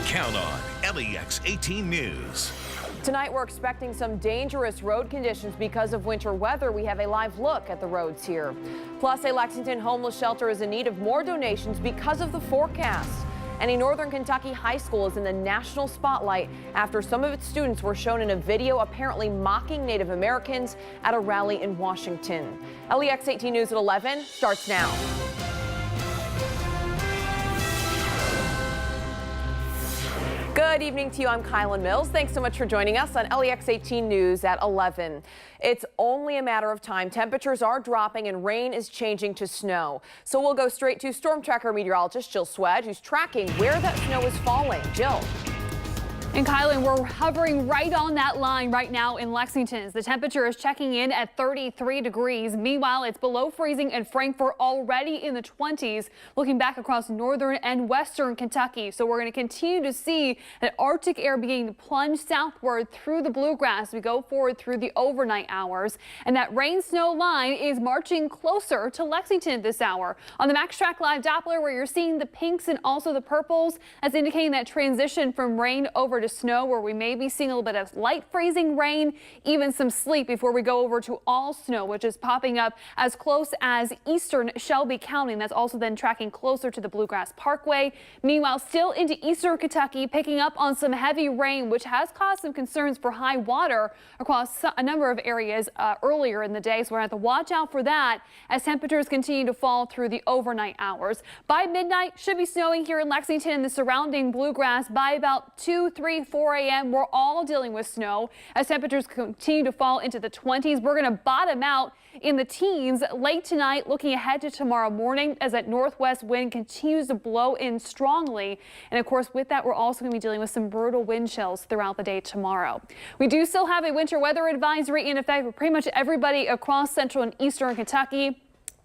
Count on LEX18 News. Tonight, we're expecting some dangerous road conditions because of winter weather. We have a live look at the roads here. Plus, a Lexington homeless shelter is in need of more donations because of the forecast. And a Northern Kentucky high school is in the national spotlight after some of its students were shown in a video apparently mocking Native Americans at a rally in Washington. LEX18 News at 11 starts now. Good evening to you. I'm Kylan Mills. Thanks so much for joining us on LEX18 News at 11. It's only a matter of time. Temperatures are dropping and rain is changing to snow. So we'll go straight to Storm Tracker meteorologist Jill Swed, who's tracking where that snow is falling. Jill. And Kylan, we're hovering right on that line right now in Lexington. The temperature is checking in at 33 degrees. Meanwhile, it's below freezing in Frankfort, already in the 20s, looking back across northern and western Kentucky. So we're going to continue to see that Arctic air beginning to plunge southward through the bluegrass as we go forward through the overnight hours. And that rain snow line is marching closer to Lexington at this hour. On the Max Track Live Doppler, where you're seeing the pinks and also the purples, that's indicating that transition from rain over to snow, where we may be seeing a little bit of light freezing rain, even some sleet before we go over to all snow, which is popping up as close as eastern Shelby County. And that's also then tracking closer to the Bluegrass Parkway. Meanwhile, still into eastern Kentucky, picking up on some heavy rain, which has caused some concerns for high water across a number of areas earlier in the day. So we're going to have to watch out for that as temperatures continue to fall through the overnight hours. By midnight, should be snowing here in Lexington and the surrounding bluegrass. By about 2, 3, 4 a.m. we're all dealing with snow as temperatures continue to fall into the 20s. We're going to bottom out in the teens late tonight, looking ahead to tomorrow morning as that northwest wind continues to blow in strongly. And of course, with that, we're also going to be dealing with some brutal wind chills throughout the day tomorrow. We do still have a winter weather advisory in effect for pretty much everybody across central and eastern Kentucky.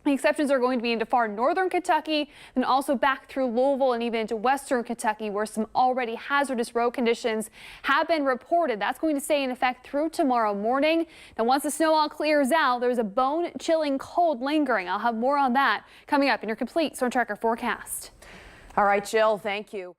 The exceptions are going to be into far northern Kentucky, and also back through Louisville and even into western Kentucky, where some already hazardous road conditions have been reported. That's going to stay in effect through tomorrow morning. Now, once the snow all clears out, there's a bone-chilling cold lingering. I'll have more on that coming up in your complete Storm Tracker forecast. All right, Jill, thank you.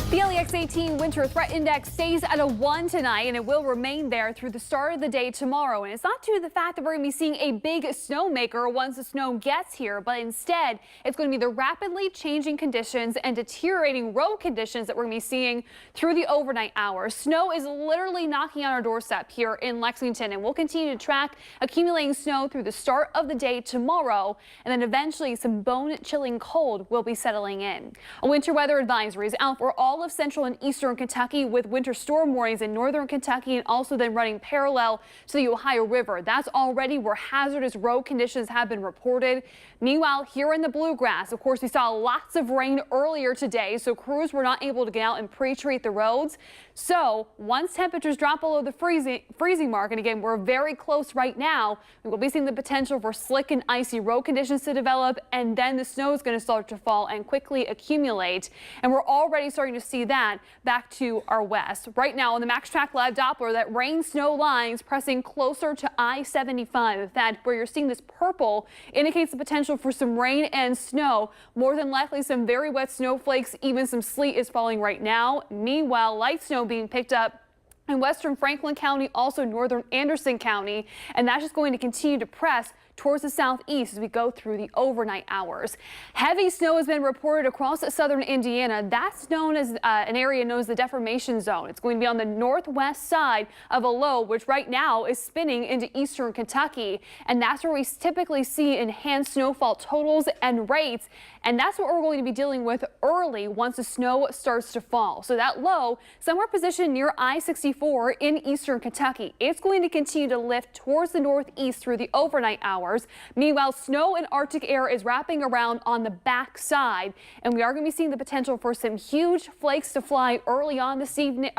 The LEX18 Winter Threat Index stays at a 1 tonight, and it will remain there through the start of the day tomorrow. And it's not due to the fact that we're going to be seeing a big snowmaker once the snow gets here, but instead it's going to be the rapidly changing conditions and deteriorating road conditions that we're going to be seeing through the overnight hours. Snow is literally knocking on our doorstep here in Lexington, and we'll continue to track accumulating snow through the start of the day tomorrow, and then eventually some bone-chilling cold will be settling in. A winter weather advisory is out for all of central and eastern Kentucky, with winter storm warnings in northern Kentucky and also then running parallel to the Ohio River. That's already where hazardous road conditions have been reported. Meanwhile, here in the bluegrass, of course, we saw lots of rain earlier today, so crews were not able to get out and pre-treat the roads. So once temperatures drop below the freezing mark, and again, we're very close right now, we will be seeing the potential for slick and icy road conditions to develop, and then the snow is going to start to fall and quickly accumulate. And we're already starting to see that back to our west. Right now on the Max Track Live Doppler, that rain snow lines pressing closer to I-75. That where you're seeing this purple indicates the potential for some rain and snow. More than likely some very wet snowflakes, even some sleet is falling right now. Meanwhile, light snow being picked up in western Franklin County, also northern Anderson County, and that's just going to continue to press towards the southeast as we go through the overnight hours. Heavy snow has been reported across southern Indiana. That's known as an area known as the deformation zone. It's going to be on the northwest side of a low, which right now is spinning into eastern Kentucky. And that's where we typically see enhanced snowfall totals and rates. And that's what we're going to be dealing with early once the snow starts to fall. So that low, somewhere positioned near I-64 in eastern Kentucky, it's going to continue to lift towards the northeast through the overnight hours. Meanwhile, snow and Arctic air is wrapping around on the back side, and we are going to be seeing the potential for some huge flakes to fly early on this evening,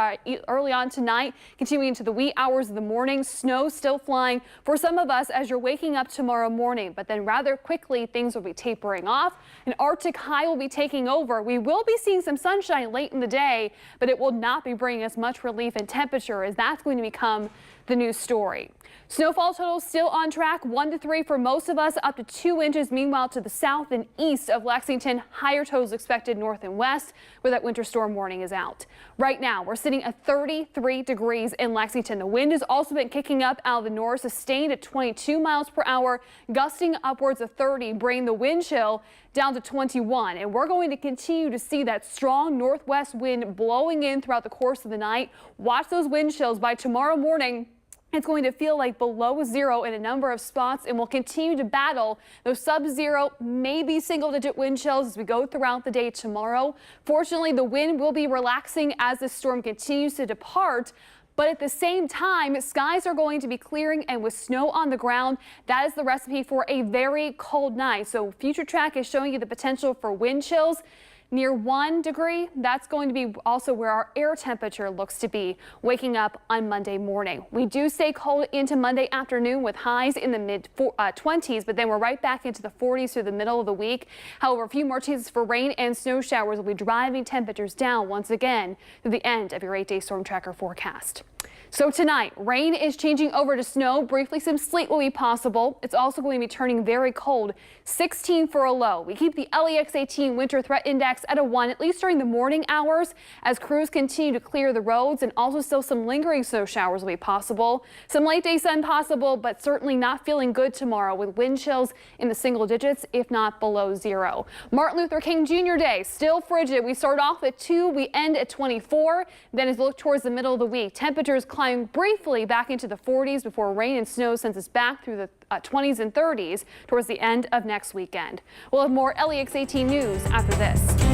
early on tonight, continuing into the wee hours of the morning. Snow still flying for some of us as you're waking up tomorrow morning, but then rather quickly things will be tapering off. An Arctic high will be taking over. We will be seeing some sunshine late in the day, but it will not be bringing us much relief in temperature, as that's going to become the news story. Snowfall totals still on track, 1 to 3 for most of us, up to 2 inches. Meanwhile, to the south and east of Lexington, higher totals expected north and west, where that winter storm warning is out. Right now, we're sitting at 33 degrees in Lexington. The wind has also been kicking up out of the north, sustained at 22 miles per hour, gusting upwards of 30, bringing the wind chill down to 21. And we're going to continue to see that strong northwest wind blowing in throughout the course of the night. Watch those wind chills. By tomorrow morning, it's going to feel like below zero in a number of spots, and we'll continue to battle those sub-zero, maybe single-digit wind chills as we go throughout the day tomorrow. Fortunately, the wind will be relaxing as the storm continues to depart. But at the same time, skies are going to be clearing, and with snow on the ground, that is the recipe for a very cold night. So Future Track is showing you the potential for wind chills near 1 degree. That's going to be also where our air temperature looks to be waking up on Monday morning. We do stay cold into Monday afternoon with highs in the mid-20s, but then we're right back into the 40s through the middle of the week. However, a few more chances for rain and snow showers will be driving temperatures down once again through the end of your 8-day storm tracker forecast. So tonight, rain is changing over to snow. Briefly, some sleet will be possible. It's also going to be turning very cold. 16 for a low. We keep the LEX18 winter threat index at a 1, at least during the morning hours, as crews continue to clear the roads, and also still some lingering snow showers will be possible. Some late day sun possible, but certainly not feeling good tomorrow, with wind chills in the single digits, if not below zero. Martin Luther King Jr. Day, still frigid. We start off at 2, we end at 24. Then as we look towards the middle of the week, temperatures climb briefly back into the 40s before rain and snow sends us back through the 20s and 30s towards the end of next weekend. We'll have more LEX18 news after this.